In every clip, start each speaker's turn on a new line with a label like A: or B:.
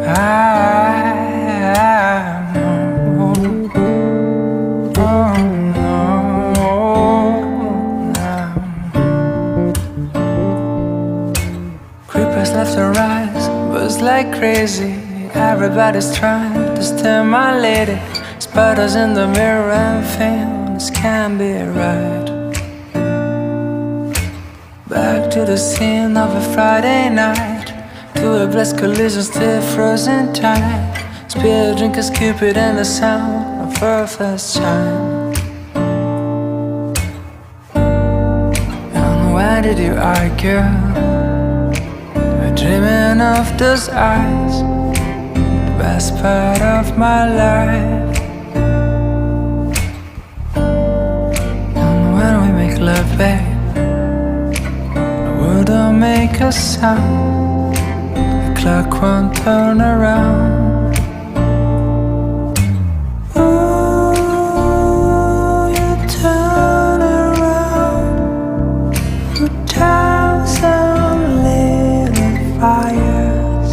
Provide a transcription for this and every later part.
A: Creepers left to rise, buzz like crazy. Everybody's trying to stimulate it. Spiders in the mirror and feel this can't be right. Back to the scene of a Friday night, to a blessed collision still frozen tight. Spear drinkers, Cupid and the sound of her first chime. And why did you argue? Dreaming of those eyes, the best part of my life. And when we make love, babe, the world don't make a sound. The clock won't turn around. Ooh, you turn around for 1,000 little fires,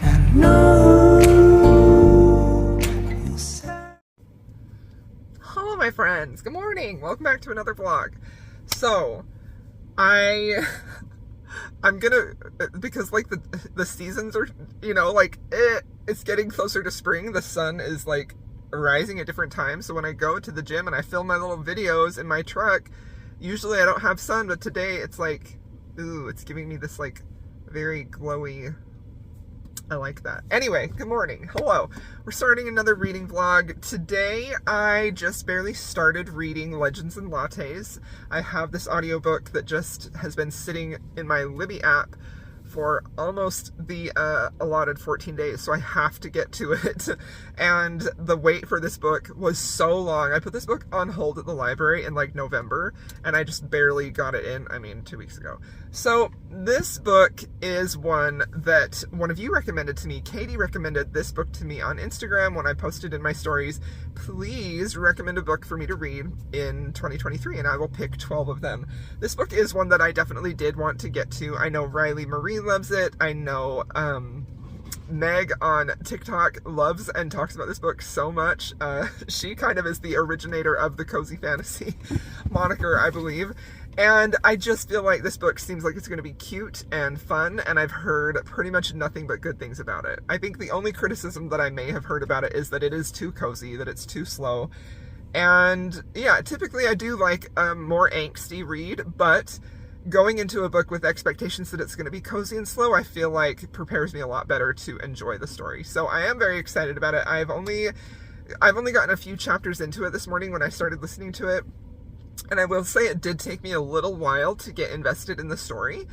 A: and no, you said.
B: Hello my friends, good morning, welcome back to another vlog. So I'm gonna, because like the seasons are, you know, like it's getting closer to spring. The sun is like rising at different times, so when I go to the gym and I film my little videos in my truck, usually I don't have sun, but today it's like, ooh, it's giving me this like very glowy, I like that. Anyway, good morning, hello. We're starting another reading vlog. Today I just barely started reading Legends and Lattes. I have this audiobook that just has been sitting in my Libby app for almost the allotted 14 days, so I have to get to it. And the wait for this book was so long. I put this book on hold at the library in like November, and I just barely got it in, 2 weeks ago. So this book is one that one of you recommended to me. Katie recommended this book to me on Instagram when I posted in my stories, please recommend a book for me to read in 2023, and I will pick 12 of them. This book is one that I definitely did want to get to. I know Riley Marie loves it. I know Meg on TikTok loves and talks about this book so much. She kind of is the originator of the cozy fantasy moniker, I believe. And I just feel like this book seems like it's going to be cute and fun, and I've heard pretty much nothing but good things about it. I think the only criticism that I may have heard about it is that it is too cozy, that it's too slow. And yeah, typically I do like a more angsty read, but going into a book with expectations that it's going to be cozy and slow, I feel like prepares me a lot better to enjoy the story. So I am very excited about it. I've only gotten a few chapters into it this morning when I started listening to it. And I will say it did take me a little while to get invested in the story.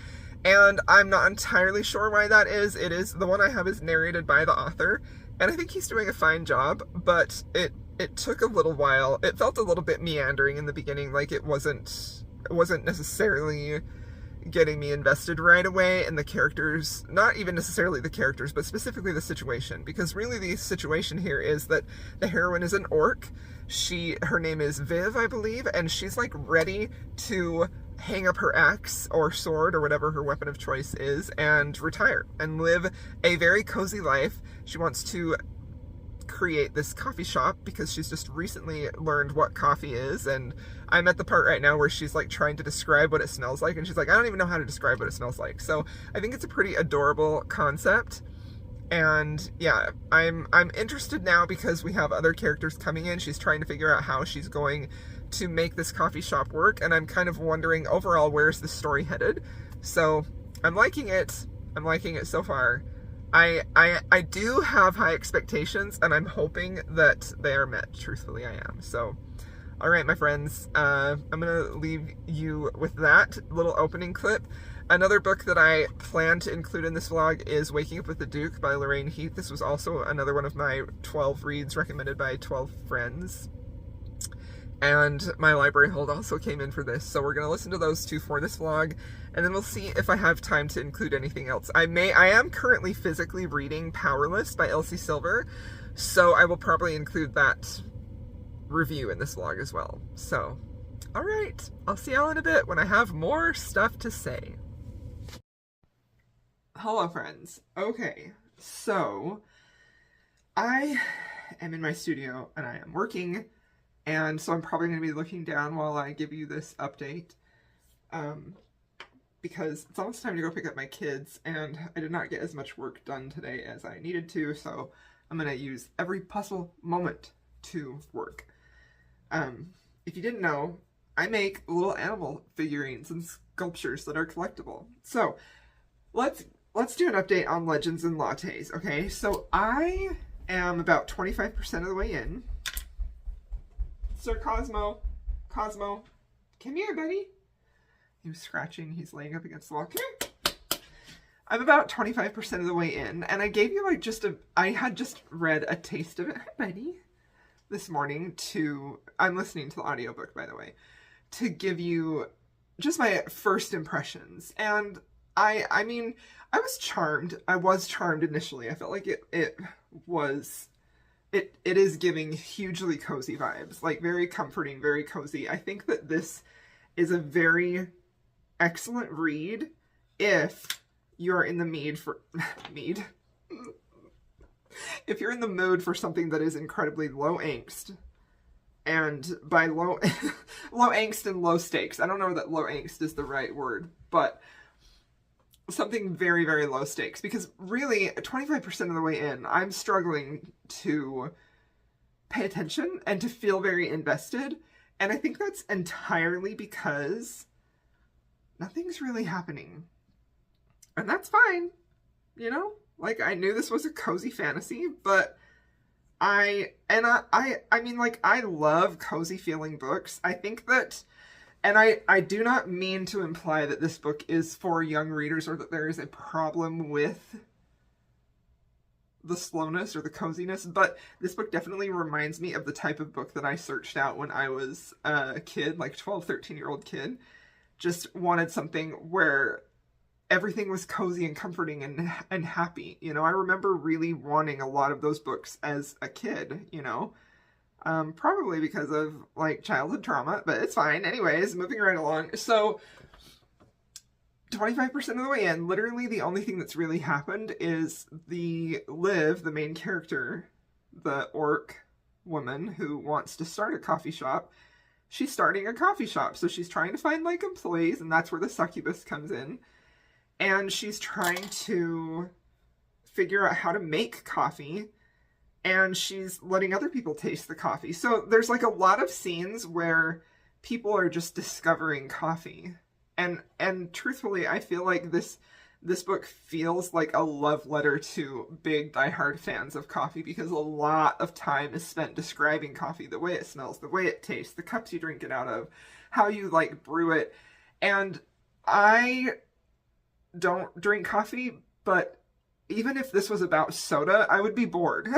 B: And I'm not entirely sure why that is. The one I have is narrated by the author, and I think he's doing a fine job, but it took a little while. It felt a little bit meandering in the beginning, like it wasn't necessarily getting me invested right away in the characters, not even necessarily the characters, but specifically the situation, because really the situation here is that the heroine is an orc. Her name is Viv, I believe, and she's like ready to hang up her axe or sword or whatever her weapon of choice is and retire and live a very cozy life. She wants to create this coffee shop because she's just recently learned what coffee is, and I'm at the part right now where she's like trying to describe what it smells like, and she's like, I don't even know how to describe what it smells like. So I think it's a pretty adorable concept. And yeah, I'm interested now because we have other characters coming in. She's trying to figure out how she's going to make this coffee shop work, and I'm kind of wondering overall, where's this story headed? So I'm liking it. I'm liking it so far. I do have high expectations, and I'm hoping that they are met. Truthfully, I am. So, all right, my friends, I'm gonna leave you with that little opening clip. Another book that I plan to include in this vlog is Waking Up with the Duke by Lorraine Heath. This was also another one of my 12 reads recommended by 12 friends. And my library hold also came in for this, so we're going to listen to those two for this vlog, and then we'll see if I have time to include anything else. I am currently physically reading Powerless by Elsie Silver, so I will probably include that review in this vlog as well. So, alright, I'll see y'all in a bit when I have more stuff to say. Hello, friends. Okay, so I am in my studio and I am working, and so I'm probably going to be looking down while I give you this update, because it's almost time to go pick up my kids, and I did not get as much work done today as I needed to, so I'm going to use every possible moment to work. If you didn't know, I make little animal figurines and sculptures that are collectible. So let's do an update on Legends and Lattes, okay? So I am about 25% of the way in. Sir Cosmo, come here, buddy. He was scratching, he's laying up against the wall. Come here. I'm about 25% of the way in, and I gave you like I had just read a taste of it, buddy, this morning I'm listening to the audiobook, by the way, to give you just my first impressions. And I mean, I was charmed. I was charmed initially. I felt like it is giving hugely cozy vibes, like very comforting, very cozy. I think that this is a very excellent read if you're in the if you're in the mood for something that is incredibly low angst. And by low angst and low stakes, I don't know that low angst is the right word, but something very, very low stakes, because really 25% of the way in, I'm struggling to pay attention and to feel very invested. And I think that's entirely because nothing's really happening. And that's fine, you know? Like, I knew this was a cozy fantasy, but I mean, like, I love cozy feeling books. I think that, and I do not mean to imply that this book is for young readers or that there is a problem with the slowness or the coziness, but this book definitely reminds me of the type of book that I searched out when I was a kid, like 12, 13-year-old kid. Just wanted something where everything was cozy and comforting and happy. You know, I remember really wanting a lot of those books as a kid, you know. Probably because of, like, childhood trauma, but it's fine. Anyways, moving right along. So, 25% of the way in, literally the only thing that's really happened is Liv, the main character, the orc woman who wants to start a coffee shop, she's starting a coffee shop. So she's trying to find, like, employees, and that's where the succubus comes in. And she's trying to figure out how to make coffee, and she's letting other people taste the coffee. So there's like a lot of scenes where people are just discovering coffee. And truthfully, I feel like this book feels like a love letter to big diehard fans of coffee, because a lot of time is spent describing coffee, the way it smells, the way it tastes, the cups you drink it out of, how you like brew it. And I don't drink coffee, but even if this was about soda, I would be bored.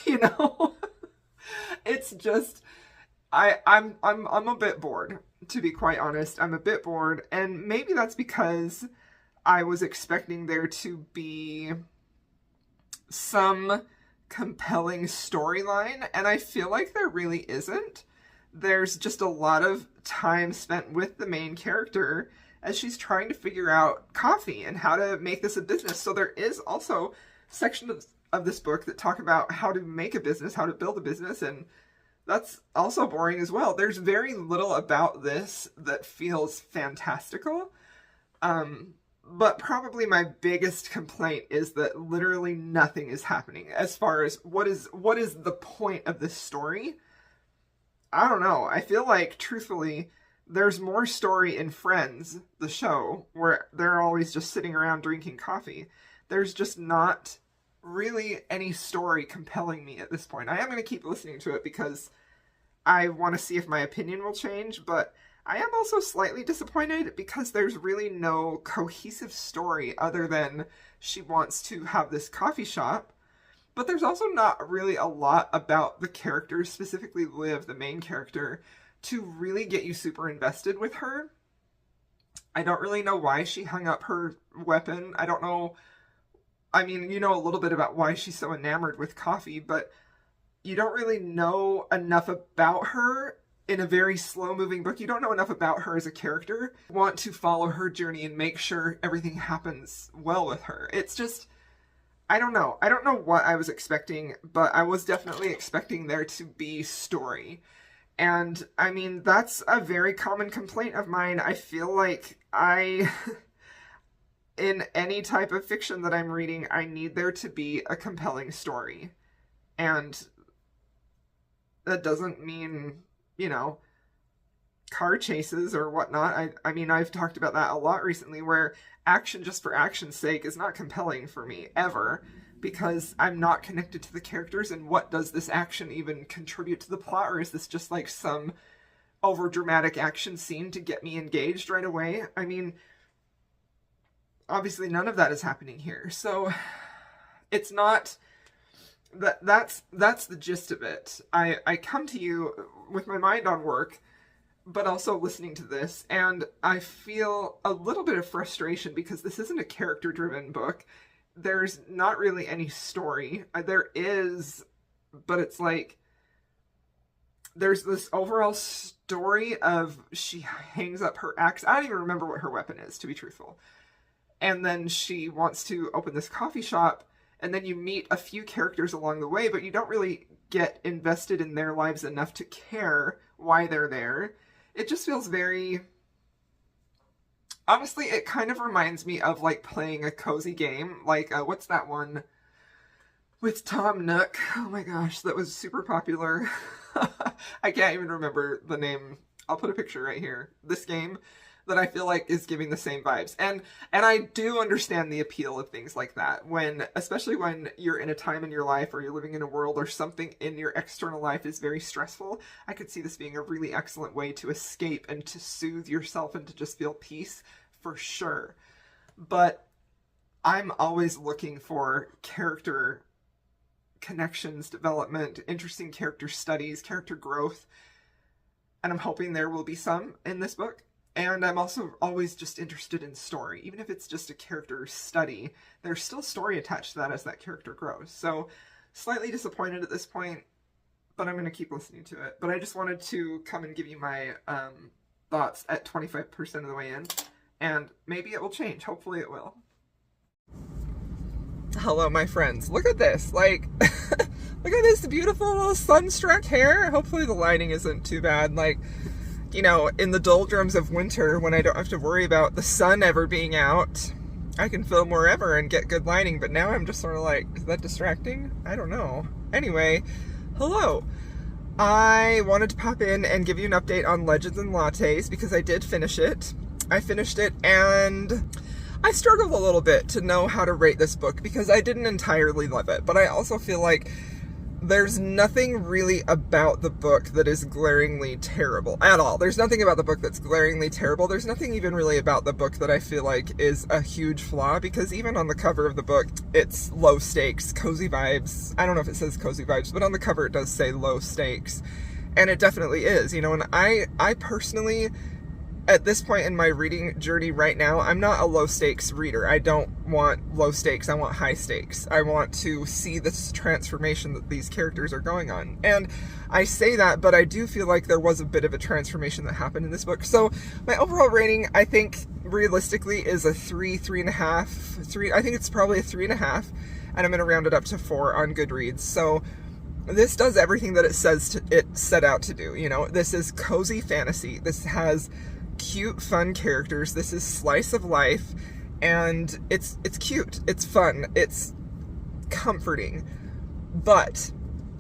B: You know? It's just I'm a bit bored, to be quite honest. I'm a bit bored, and maybe that's because I was expecting there to be some compelling storyline, and I feel like there really isn't. There's just a lot of time spent with the main character as she's trying to figure out coffee and how to make this a business. So there is also sections of this book that talk about how to make a business, how to build a business, and that's also boring as well. There's very little about this that feels fantastical. But probably my biggest complaint is that literally nothing is happening as far as what is the point of this story. I don't know. I feel like, truthfully, there's more story in Friends, the show, where they're always just sitting around drinking coffee. There's just not really any story compelling me at this point. I am going to keep listening to it because I want to see if my opinion will change, but I am also slightly disappointed because there's really no cohesive story other than she wants to have this coffee shop. But there's also not really a lot about the characters, specifically Liv, the main character, to really get you super invested with her. I don't really know why she hung up her weapon. I don't know. I mean, you know a little bit about why she's so enamored with coffee, but you don't really know enough about her in a very slow-moving book. You don't know enough about her as a character. You want to follow her journey and make sure everything happens well with her. It's just, I don't know. I don't know what I was expecting, but I was definitely expecting there to be story. And, I mean, that's a very common complaint of mine. I feel like in any type of fiction that I'm reading, I need there to be a compelling story. And that doesn't mean, you know, car chases or whatnot. I mean, I've talked about that a lot recently, where action just for action's sake is not compelling for me, ever, because I'm not connected to the characters, and what does this action even contribute to the plot, or is this just like some over-dramatic action scene to get me engaged right away? I mean, obviously none of that is happening here, so it's not... That's the gist of it. I come to you with my mind on work, but also listening to this, and I feel a little bit of frustration because this isn't a character-driven book. There's not really any story. There is, but it's like, there's this overall story of she hangs up her axe. I don't even remember what her weapon is, to be truthful. And then she wants to open this coffee shop, and then you meet a few characters along the way, but you don't really get invested in their lives enough to care why they're there. It just feels very... Honestly, it kind of reminds me of, like, playing a cozy game. Like, what's that one with Tom Nook? Oh my gosh, that was super popular. I can't even remember the name. I'll put a picture right here. This game that I feel like is giving the same vibes. And I do understand the appeal of things like that, especially when you're in a time in your life, or you're living in a world, or something in your external life is very stressful. I could see this being a really excellent way to escape and to soothe yourself and to just feel peace, for sure. But I'm always looking for character connections, development, interesting character studies, character growth, and I'm hoping there will be some in this book. And I'm also always just interested in story. Even if it's just a character study, there's still story attached to that as that character grows. So, slightly disappointed at this point, but I'm going to keep listening to it. But I just wanted to come and give you my thoughts at 25% of the way in. And maybe it will change. Hopefully it will. Hello, my friends. Look at this. Like, look at this beautiful little sunstruck hair. Hopefully the lighting isn't too bad. Like, you know, in the doldrums of winter, when I don't have to worry about the sun ever being out, I can film wherever and get good lighting, but now I'm just sort of like, is that distracting? I don't know. Anyway, hello. I wanted to pop in and give you an update on Legends and Lattes, because I did finish it. I finished it, and I struggled a little bit to know how to rate this book, because I didn't entirely love it, but I also feel like there's nothing really about the book that is glaringly terrible at all. There's nothing about the book that's glaringly terrible. There's nothing even really about the book that I feel like is a huge flaw, because even on the cover of the book, it's low stakes, cozy vibes. I don't know if it says cozy vibes, but on the cover it does say low stakes. And it definitely is, you know, and I personally, at this point in my reading journey right now, I'm not a low stakes reader. I don't want low stakes, I want high stakes. I want to see this transformation that these characters are going on. And I say that, but I do feel like there was a bit of a transformation that happened in this book. So my overall rating, I think, realistically is a 3.5. I think it's probably a 3.5, and I'm going to round it up to 4 on Goodreads. So this does everything that it says it set out to do. You know, this is cozy fantasy. This has cute, fun characters. This is slice of life, and it's cute, it's fun, it's comforting. But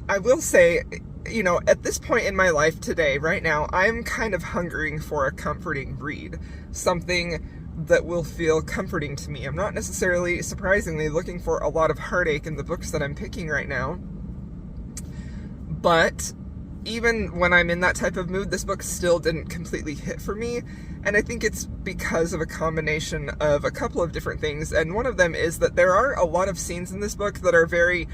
B: I will say, you know, at this point in my life today, right now, I'm kind of hungering for a comforting read. Something that will feel comforting to me. I'm not necessarily, surprisingly, looking for a lot of heartache in the books that I'm picking right now. But even when I'm in that type of mood, this book still didn't completely hit for me, and I think it's because of a combination of a couple of different things, and one of them is that there are a lot of scenes in this book that are very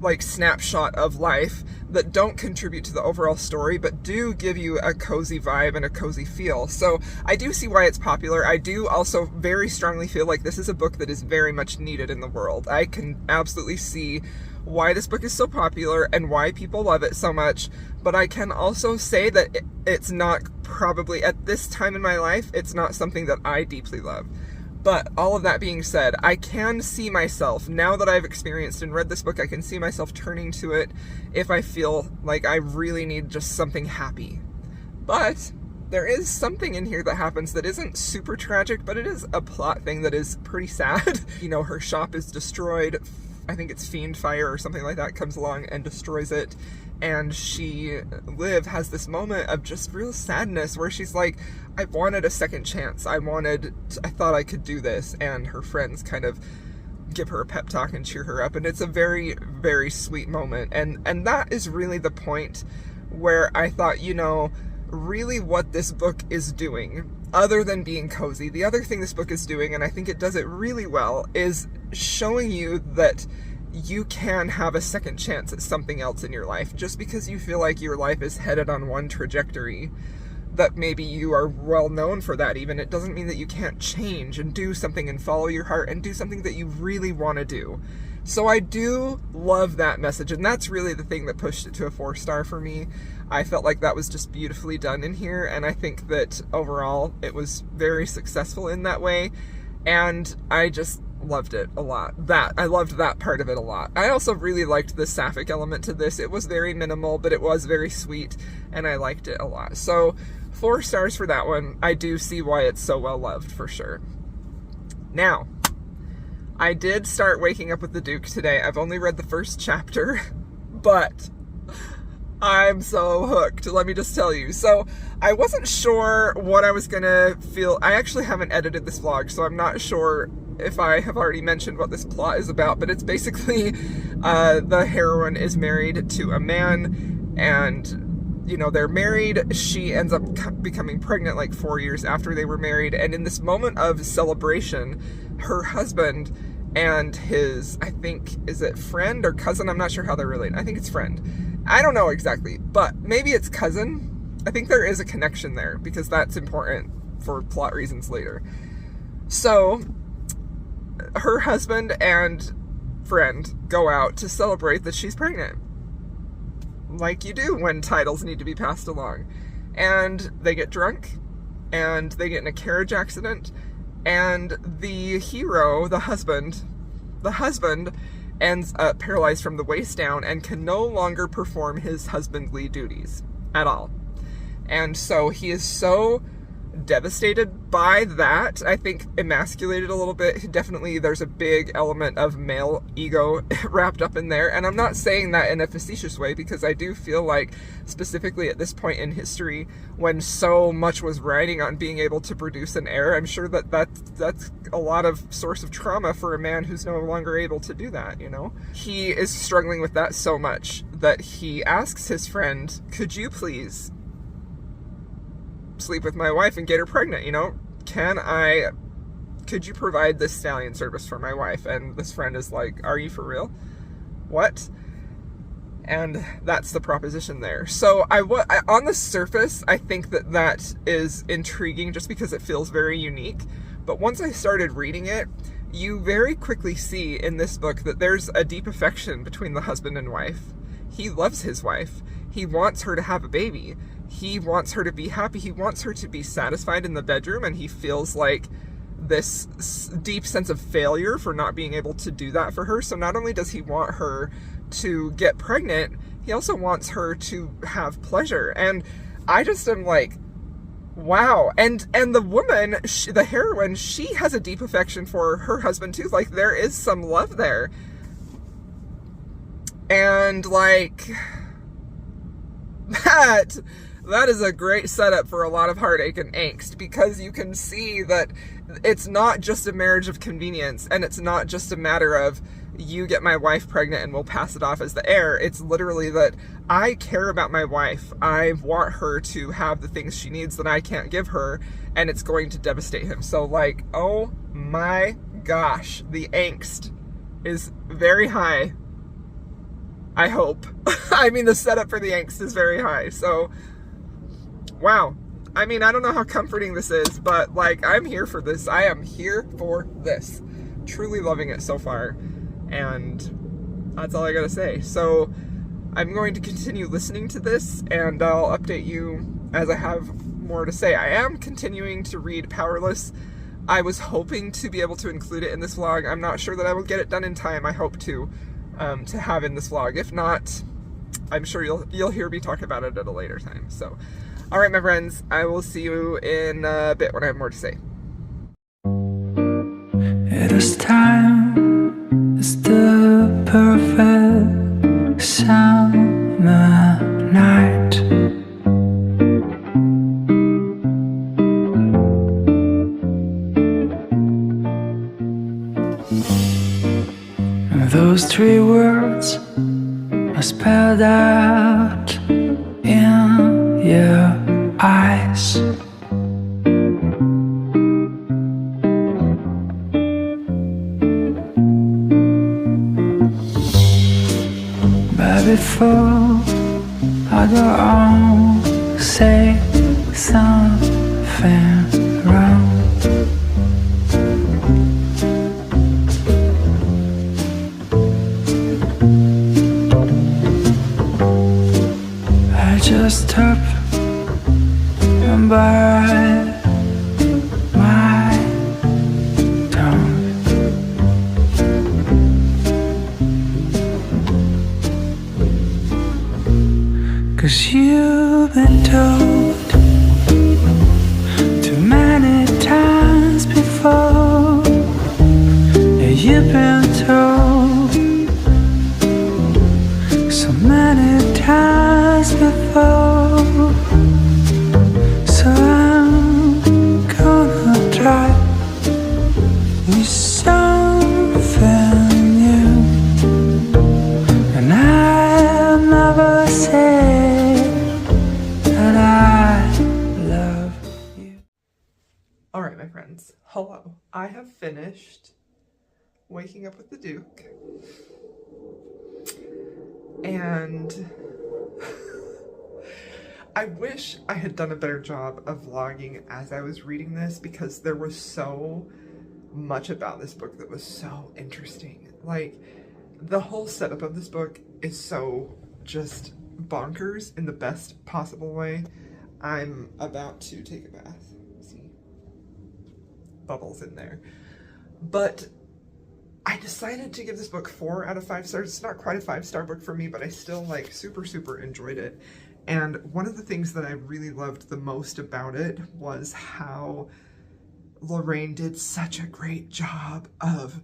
B: like snapshot of life that don't contribute to the overall story, but do give you a cozy vibe and a cozy feel. So I do see why it's popular. I do also very strongly feel like this is a book that is very much needed in the world. I can absolutely see why this book is so popular and why people love it so much, but I can also say that it's not, probably at this time in my life, it's not something that I deeply love. But all of that being said, I can see myself, now that I've experienced and read this book, I can see myself turning to it if I feel like I really need just something happy. But there is something in here that happens that isn't super tragic, but it is a plot thing that is pretty sad. You know, her shop is destroyed. I think it's Fiend Fire or something like that comes along and destroys it. And Liv has this moment of just real sadness where she's like, I wanted a second chance. I thought I could do this. And her friends kind of give her a pep talk and cheer her up. And it's a very, very sweet moment. And that is really the point where I thought, you know, really what this book is doing, other than being cozy, the other thing this book is doing, and I think it does it really well, is showing you that you can have a second chance at something else in your life. Just because you feel like your life is headed on one trajectory, that maybe you are well known for that even, it doesn't mean that you can't change and do something and follow your heart and do something that you really want to do. So I do love that message, and that's really the thing that pushed it to a 4-star for me. I felt like that was just beautifully done in here, and I think that overall it was very successful in that way, and I just loved it a lot. I loved that part of it a lot. I also really liked the sapphic element to this. It was very minimal, but it was very sweet, and I liked it a lot. So 4 stars for that one. I do see why it's so well loved, for sure. Now, I did start Waking Up with the Duke today. I've only read the first chapter, but I'm so hooked, let me just tell you. So I wasn't sure what I was gonna feel. I actually haven't edited this vlog, so I'm not sure if I have already mentioned what this plot is about, but it's basically the heroine is married to a man, and you know, they're married. She ends up becoming pregnant like 4 years after they were married, and in this moment of celebration, her husband and his, I think, is it friend or cousin? I'm not sure how they're related. I think it's friend. I don't know exactly, but maybe it's cousin. I think there is a connection there because that's important for plot reasons later. So her husband and friend go out to celebrate that she's pregnant, like you do when titles need to be passed along. And they get drunk, and they get in a carriage accident, and the hero, the husband ends up paralyzed from the waist down and can no longer perform his husbandly duties at all. And so he is so devastated by that, I think emasculated a little bit. Definitely there's a big element of male ego wrapped up in there, and I'm not saying that in a facetious way, because I do feel like specifically at this point in history when so much was riding on being able to produce an heir, I'm sure that's a lot of source of trauma for a man who's no longer able to do that, you know? He is struggling with that so much that he asks his friend, could you please sleep with my wife and get her pregnant, you know? Could you provide this stallion service for my wife? And this friend is like, are you for real? What? And that's the proposition there. So on the surface, I think that is intriguing just because it feels very unique. But once I started reading it, you very quickly see in this book that there's a deep affection between the husband and wife. He loves his wife. He wants her to have a baby. He wants her to be happy. He wants her to be satisfied in the bedroom, and he feels like this deep sense of failure for not being able to do that for her. So not only does he want her to get pregnant, he also wants her to have pleasure. And I just am like, wow. And the woman, the heroine, she has a deep affection for her husband too. Like, there is some love there. And like, that is a great setup for a lot of heartache and angst, because you can see that it's not just a marriage of convenience, and it's not just a matter of you get my wife pregnant and we'll pass it off as the heir. It's literally that I care about my wife. I want her to have the things she needs that I can't give her, and it's going to devastate him. So like, oh my gosh, the angst is very high. I hope. I mean, the setup for the angst is very high, so wow. I mean, I don't know how comforting this is, but like, I'm here for this. I am here for this. Truly loving it so far, and that's all I gotta say. So I'm going to continue listening to this, and I'll update you as I have more to say. I am continuing to read Powerless. I was hoping to be able to include it in this vlog. I'm not sure that I will get it done in time. I hope to have in this vlog. If not, I'm sure you'll hear me talk about it at a later time. So, all right, my friends, I will see you in a bit when I have more to say.
A: It is time. It's the perfect summer night. Those three words are spelled out in your eyes. But before I go on, say something wrong. I just hope and bite my tongue. Cause you've been told too many times before. Yeah, you've been told so many times before. So I'm gonna try with something new, and I'll never say that I love you.
B: All right, my friends. Hello. I have finished Waking Up with the Duke. And I wish I had done a better job of vlogging as I was reading this, because there was so much about this book that was so interesting. Like, the whole setup of this book is so just bonkers in the best possible way. I'm about to take a bath. See? Bubbles in there. But I decided to give this book 4 out of 5 stars. It's not quite a 5-star book for me, but I still like super enjoyed it. And one of the things that I really loved the most about it was how Lorraine did such a great job of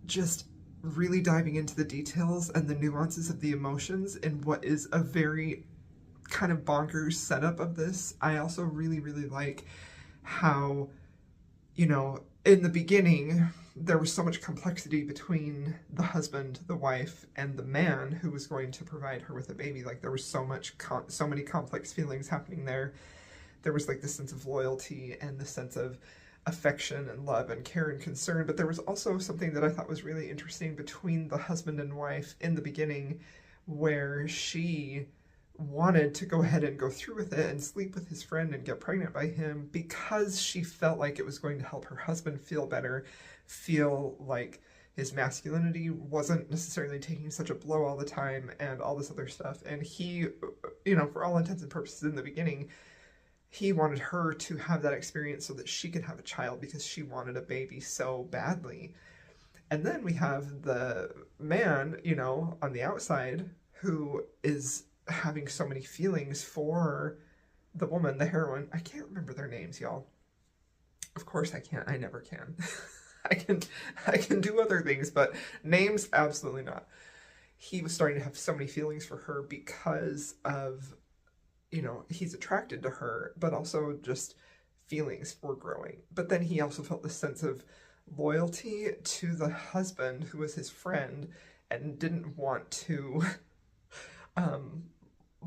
B: just really diving into the details and the nuances of the emotions in what is a very kind of bonkers setup of this. I also really like how, you know, in the beginning, there was so much complexity between the husband, the wife, and the man who was going to provide her with a baby. Like, there was so many complex feelings happening there. There was like the sense of loyalty and the sense of affection and love and care and concern, but there was also something that I thought was really interesting between the husband and wife in the beginning, where she wanted to go ahead and go through with it and sleep with his friend and get pregnant by him because she felt like it was going to help her husband feel better, feel like his masculinity wasn't necessarily taking such a blow all the time and all this other stuff. And he, you know, for all intents and purposes in the beginning, he wanted her to have that experience so that she could have a child because she wanted a baby so badly. And then we have the man, you know, on the outside who is having so many feelings for the woman, the heroine. I can't remember their names, y'all. Of course I can't. I never can. I can do other things, but names, absolutely not. He was starting to have so many feelings for her because of, you know, he's attracted to her, but also just feelings were growing. But then he also felt this sense of loyalty to the husband who was his friend and didn't want to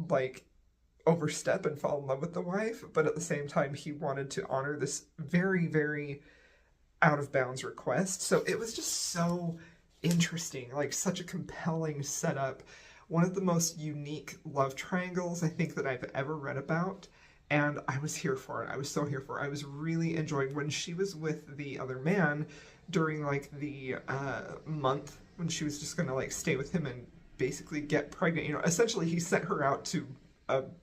B: like overstep and fall in love with the wife, but at the same time he wanted to honor this very out of bounds request. So it was just so interesting, like such a compelling setup one of the most unique love triangles I think that I've ever read about. And I was here for it. I was so here for it. I was really enjoying when she was with the other man during like the month when she was just gonna like stay with him and basically get pregnant. You know, essentially he sent her out to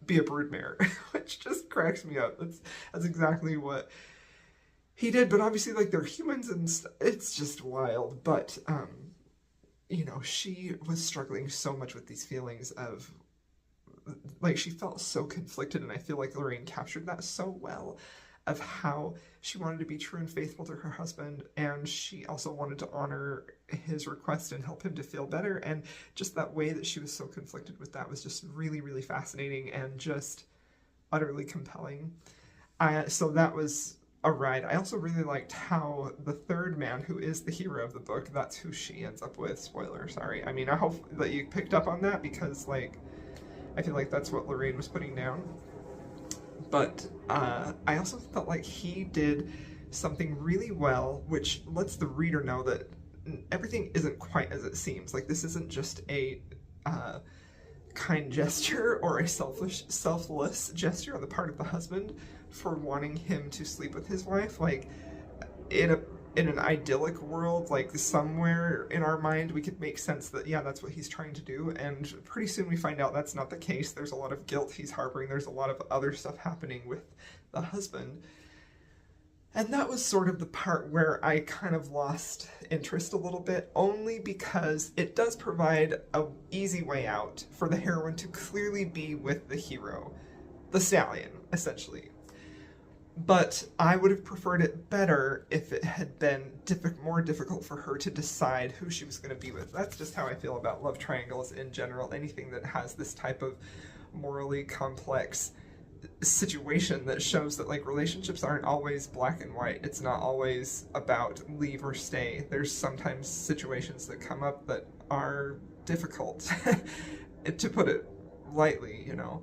B: be a broodmare, which just cracks me up. That's exactly what he did. But obviously, like they're humans and it's just wild. But you know, she was struggling so much with these feelings of like she felt so conflicted, and I feel like Lorraine captured that so well of how she wanted to be true and faithful to her husband, and she also wanted to honor his request and help him to feel better. And just that way that she was so conflicted with that was just really, really fascinating and just utterly compelling. So that was a ride. I also really liked how the third man, who is the hero of the book, that's who she ends up with. Spoiler, sorry. I mean, I hope that you picked up on that, because like I feel like that's what Lorraine was putting down. But I also felt like he did something really well, which lets the reader know that everything isn't quite as it seems. Like this isn't just a kind gesture or a selfless gesture on the part of the husband for wanting him to sleep with his wife. Like in an idyllic world, like somewhere in our mind, we could make sense that, yeah, that's what he's trying to do. And pretty soon we find out that's not the case. There's a lot of guilt he's harboring. There's a lot of other stuff happening with the husband. And that was sort of the part where I kind of lost interest a little bit, only because it does provide an easy way out for the heroine to clearly be with the hero, the stallion, essentially. But I would have preferred it better if it had been more difficult for her to decide who she was going to be with. That's just how I feel about love triangles in general. Anything that has this type of morally complex situation that shows that like relationships aren't always black and white. It's not always about leave or stay. There's sometimes situations that come up that are difficult, to put it lightly, you know.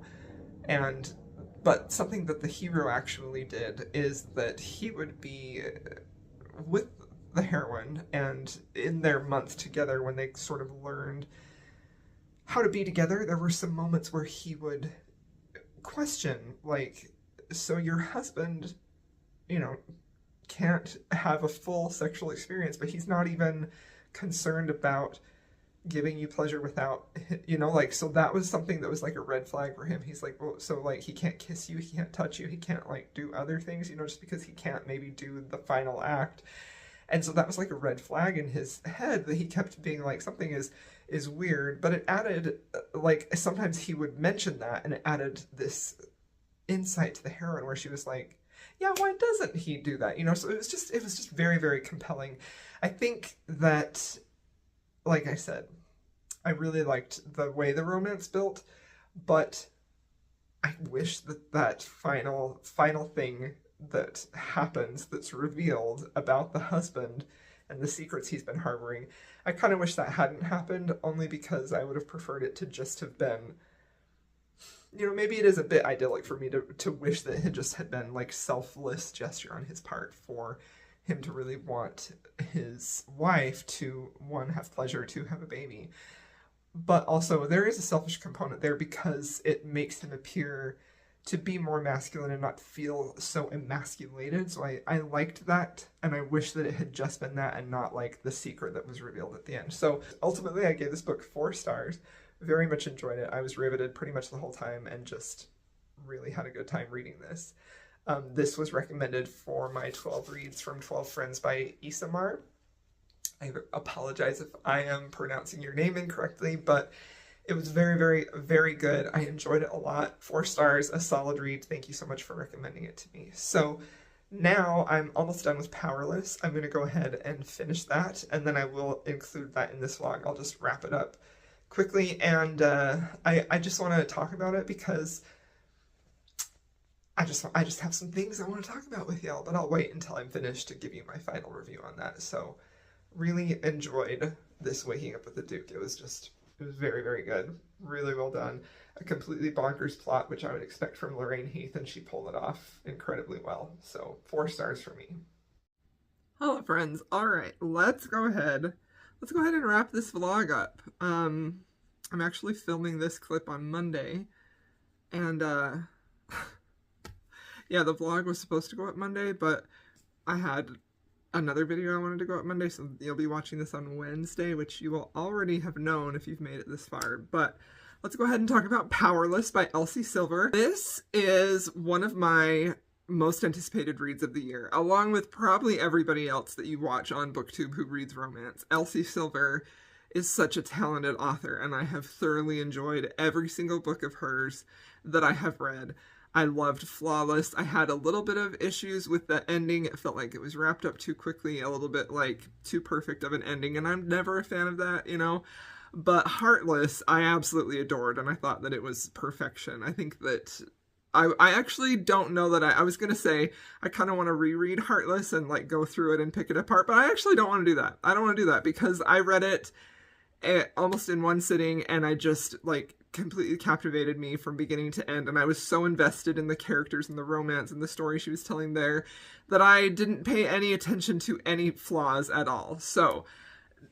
B: But something that the hero actually did is that he would be with the heroine, and in their month together, when they sort of learned how to be together, there were some moments where he would question, like, so your husband, you know, can't have a full sexual experience, but he's not even concerned about giving you pleasure without, you know, like, so that was something that was like a red flag for him. He's like, well, so like he can't kiss you, he can't touch you, he can't like do other things, you know, just because he can't maybe do the final act. And so that was like a red flag in his head, that he kept being like, something is weird. But it added, like, sometimes he would mention that, and it added this insight to the heroine where she was like, yeah, why doesn't he do that, you know? So it was just very, very compelling. I think that, like I said, I really liked the way the romance built, but I wish that final thing that happens, that's revealed about the husband and the secrets he's been harboring, I kind of wish that hadn't happened, only because I would have preferred it to just have been, you know, maybe it is a bit idyllic for me to wish that it just had been like selfless gesture on his part for him to really want his wife to, one, have pleasure, two, have a baby. But also there is a selfish component there, because it makes him appear to be more masculine and not feel so emasculated. So I liked that, and I wish that it had just been that and not like the secret that was revealed at the end. So ultimately I gave this book 4 stars. Very much enjoyed it. I was riveted pretty much the whole time and just really had a good time reading this. This was recommended for my 12 Reads from 12 Friends by Isamar. I apologize if I am pronouncing your name incorrectly, but it was very, very, very good. I enjoyed it a lot. 4 stars, a solid read. Thank you so much for recommending it to me. So now I'm almost done with Powerless. I'm going to go ahead and finish that, and then I will include that in this vlog. I'll just wrap it up quickly, and I just want to talk about it because I just have some things I want to talk about with y'all, but I'll wait until I'm finished to give you my final review on that. So really enjoyed this Waking Up with the Duke. It was very, very good. Really well done. A completely bonkers plot, which I would expect from Lorraine Heath, and she pulled it off incredibly well. So 4 stars for me. Hello friends. All right, let's go ahead and wrap this vlog up. I'm actually filming this clip on Monday, and yeah, the vlog was supposed to go up Monday, but I had another video I wanted to go up Monday, so you'll be watching this on Wednesday, which you will already have known if you've made it this far. But let's go ahead and talk about Powerless by Elsie Silver. This is one of my most anticipated reads of the year, along with probably everybody else that you watch on BookTube who reads romance. Elsie Silver is such a talented author, and I have thoroughly enjoyed every single book of hers that I have read. I loved Flawless. I had a little bit of issues with the ending. It felt like it was wrapped up too quickly, a little bit like too perfect of an ending, and I'm never a fan of that, you know? But Heartless, I absolutely adored, and I thought that it was perfection. I think that I actually don't know that I was going to say I kind of want to reread Heartless and like go through it and pick it apart, but I actually don't want to do that. I don't want to do that because I read it almost in one sitting, and I just like completely captivated me from beginning to end, and I was so invested in the characters and the romance and the story she was telling there that I didn't pay any attention to any flaws at all. So,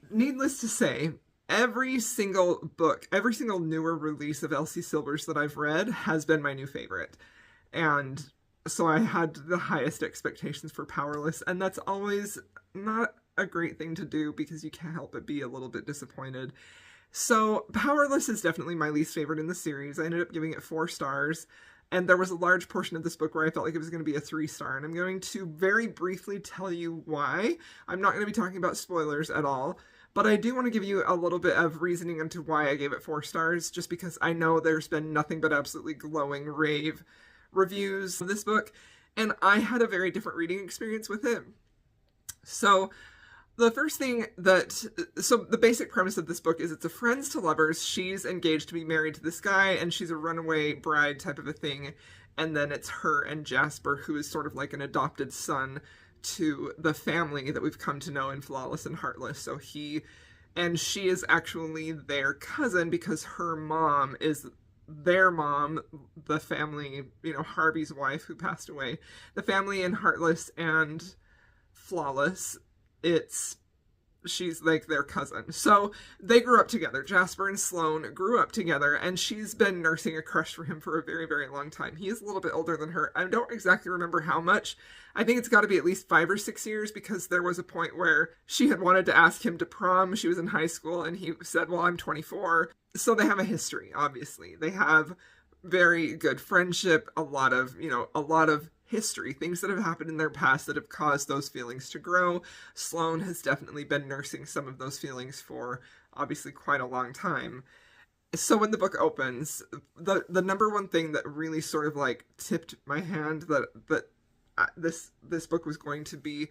B: needless to say, every single book, every single newer release of Elsie Silver's that I've read has been my new favorite. And so I had the highest expectations for Powerless, and that's always not a great thing to do because you can't help but be a little bit disappointed. So Powerless is definitely my least favorite in the series. I ended up giving it 4 stars, and there was a large portion of this book where I felt like it was going to be a 3-star, and I'm going to very briefly tell you why. I'm not going to be talking about spoilers at all, but I do want to give you a little bit of reasoning into why I gave it 4 stars, just because I know there's been nothing but absolutely glowing rave reviews of this book, and I had a very different reading experience with it. So the first thing so the basic premise of this book is it's a friends to lovers. She's engaged to be married to this guy, and she's a runaway bride type of a thing. And then it's her and Jasper, who is sort of like an adopted son to the family that we've come to know in Flawless and Heartless. So she is actually their cousin because her mom is their mom, the family, you know, Harvey's wife who passed away. The family in Heartless and Flawless, she's like their cousin. So they grew up together. Jasper and Sloane grew up together, and she's been nursing a crush for him for a very, very long time. He is a little bit older than her. I don't exactly remember how much. I think it's got to be at least 5 or 6 years, because there was a point where she had wanted to ask him to prom. She was in high school, and he said, well, I'm 24. So they have a history, obviously. They have very good friendship, a lot of history, things that have happened in their past that have caused those feelings to grow. Sloane has definitely been nursing some of those feelings for obviously quite a long time. So when the book opens, the number one thing that really sort of like tipped my hand that this book was going to be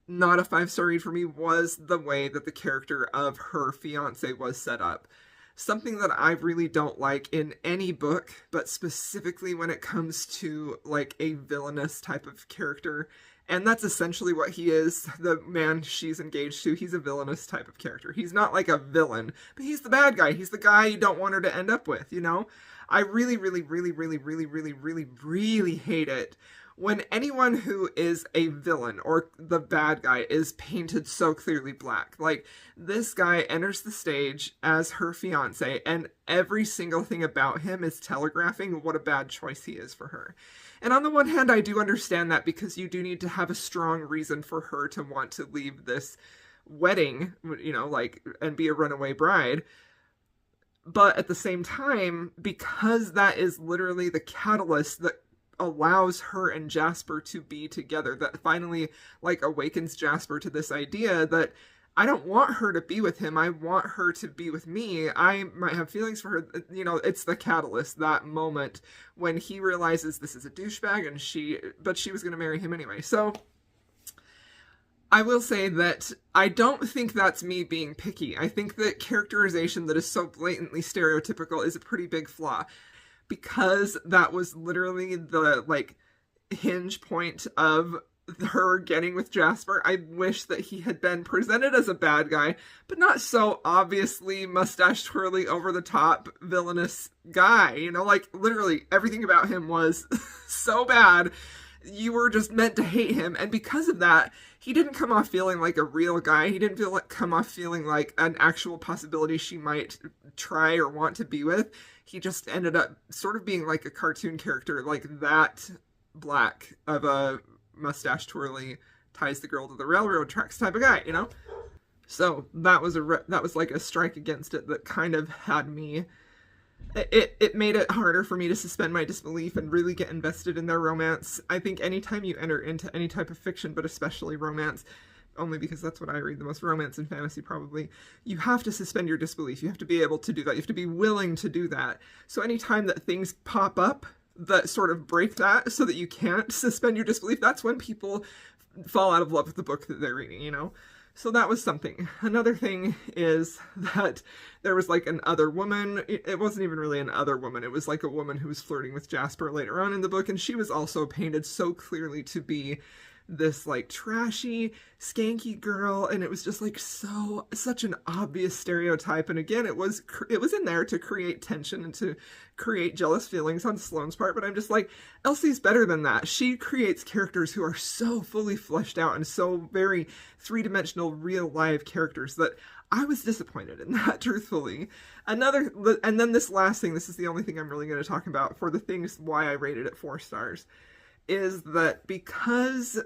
B: not a 5-star read for me was the way that the character of her fiance was set up. Something that I really don't like in any book, but specifically when it comes to like a villainous type of character. And that's essentially what he is. The man she's engaged to, he's a villainous type of character. He's not like a villain, but he's the bad guy. He's the guy you don't want her to end up with, you know? I really, really, really, really, really, really, really, really hate it when anyone who is a villain or the bad guy is painted so clearly black. Like, this guy enters the stage as her fiance, and every single thing about him is telegraphing what a bad choice he is for her. And on the one hand, I do understand that, because you do need to have a strong reason for her to want to leave this wedding, you know, like, and be a runaway bride. But at the same time, because that is literally the catalyst that allows her and Jasper to be together, that finally like awakens Jasper to this idea that I don't want her to be with him, I want her to be with me. I might have feelings for her, you know, it's the catalyst, that moment when he realizes this is a douchebag, and but she was going to marry him anyway. So I will say that I don't think that's me being picky. I think that characterization that is so blatantly stereotypical is a pretty big flaw, because that was literally the like hinge point of her getting with Jasper. I wish that he had been presented as a bad guy, but not so obviously mustache twirly, over the top, villainous guy. You know, like literally everything about him was so bad. You were just meant to hate him. And because of that, he didn't come off feeling like a real guy. He didn't come off feeling like an actual possibility she might try or want to be with. He just ended up sort of being like a cartoon character, like that black of a mustache twirly, ties the girl to the railroad tracks type of guy, you know? So that was like a strike against it that kind of had me, it made it harder for me to suspend my disbelief and really get invested in their romance. I think anytime you enter into any type of fiction, but especially romance, only because that's what I read the most, romance and fantasy probably, you have to suspend your disbelief. You have to be able to do that. You have to be willing to do that. So anytime that things pop up that sort of break that so that you can't suspend your disbelief, that's when people fall out of love with the book that they're reading, you know? So that was something. Another thing is that there was like an other woman. It wasn't even really an other woman. It was like a woman who was flirting with Jasper later on in the book, and she was also painted so clearly to be this like trashy, skanky girl, and it was just like such an obvious stereotype. And again, it was in there to create tension and to create jealous feelings on Sloane's part, but I'm just like, Elsie's better than that. She creates characters who are so fully fleshed out and so very three-dimensional, real live characters that I was disappointed in that, truthfully. And then this last thing, this is the only thing I'm really going to talk about for the things why I rated it 4 stars, is that because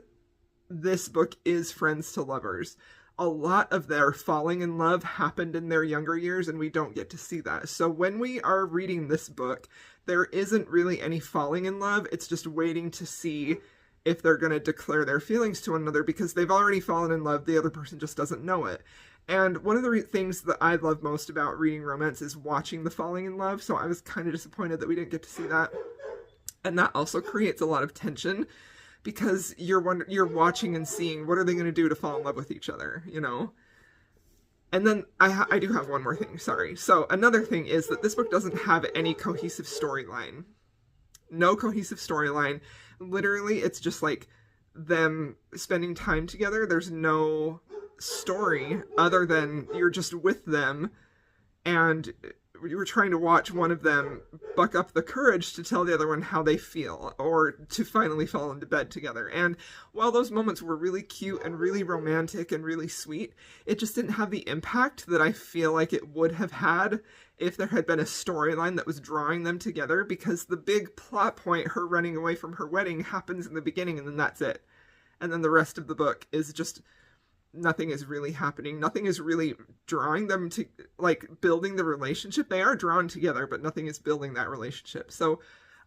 B: this book is friends to lovers, a lot of their falling in love happened in their younger years, and we don't get to see that. So when we are reading this book, there isn't really any falling in love. It's just waiting to see if they're going to declare their feelings to one another, because they've already fallen in love. The other person just doesn't know it. And one of the things that I love most about reading romance is watching the falling in love. So I was kind of disappointed that we didn't get to see that. And that also creates a lot of tension, because you're watching and seeing what are they going to do to fall in love with each other, you know? And then I do have one more thing, sorry. So another thing is that this book doesn't have any cohesive storyline. No cohesive storyline. Literally, it's just like them spending time together. There's no story other than you're just with them, and you were trying to watch one of them buck up the courage to tell the other one how they feel, or to finally fall into bed together. And while those moments were really cute and really romantic and really sweet, it just didn't have the impact that I feel like it would have had if there had been a storyline that was drawing them together, because the big plot point, her running away from her wedding, happens in the beginning, and then that's it. And then the rest of the book is just, nothing is really happening. Nothing is really drawing them to, like, building the relationship. They are drawn together, but nothing is building that relationship. So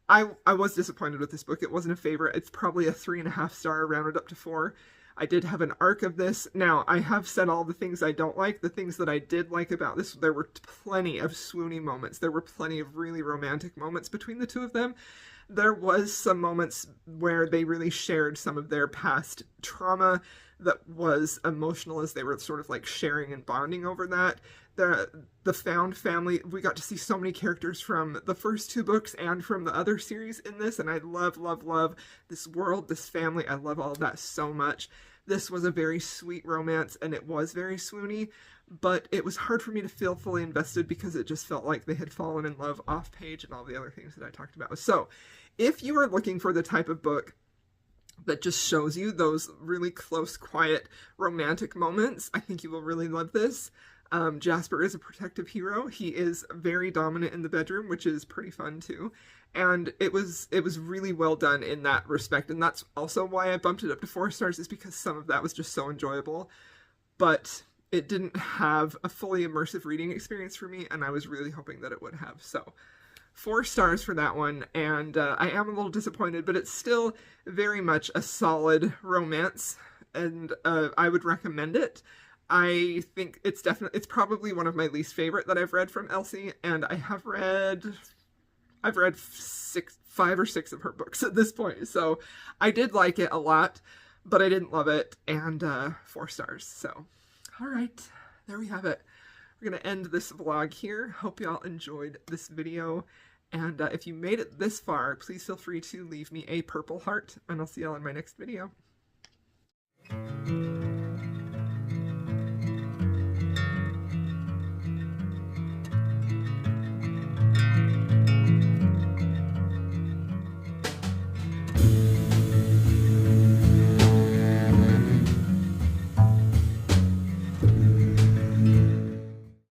B: I was disappointed with this book. It wasn't a favorite. It's probably a 3.5 star, rounded up to 4. I did have an arc of this. Now, I have said all the things I don't like. The things that I did like about this, there were plenty of swoony moments. There were plenty of really romantic moments between the two of them. There was some moments where they really shared some of their past trauma that was emotional, as they were sort of like sharing and bonding over that. The found family, we got to see so many characters from the first 2 books and from the other series in this, and I love this world, this family. I love all of that so much. This was a very sweet romance, and it was very swoony, but it was hard for me to feel fully invested because it just felt like they had fallen in love off page and all the other things that I talked about. So if you are looking for the type of book that just shows you those really close, quiet, romantic moments, I think you will really love this. Jasper is a protective hero. He is very dominant in the bedroom, which is pretty fun too. And it was really well done in that respect. And that's also why I bumped it up to 4 stars, is because some of that was just so enjoyable. But it didn't have a fully immersive reading experience for me, and I was really hoping that it would have. So 4 stars for that one, and I am a little disappointed, but it's still very much a solid romance, and I would recommend it. I think it's probably one of my least favorite that I've read from Elsie, and I've read 5 or 6 of her books at this point, so I did like it a lot, but I didn't love it, and 4 stars. So, all right, there we have it. We're going to end this vlog here. Hope y'all enjoyed this video. And if you made it this far, please feel free to leave me a purple heart. And I'll see y'all in my next video.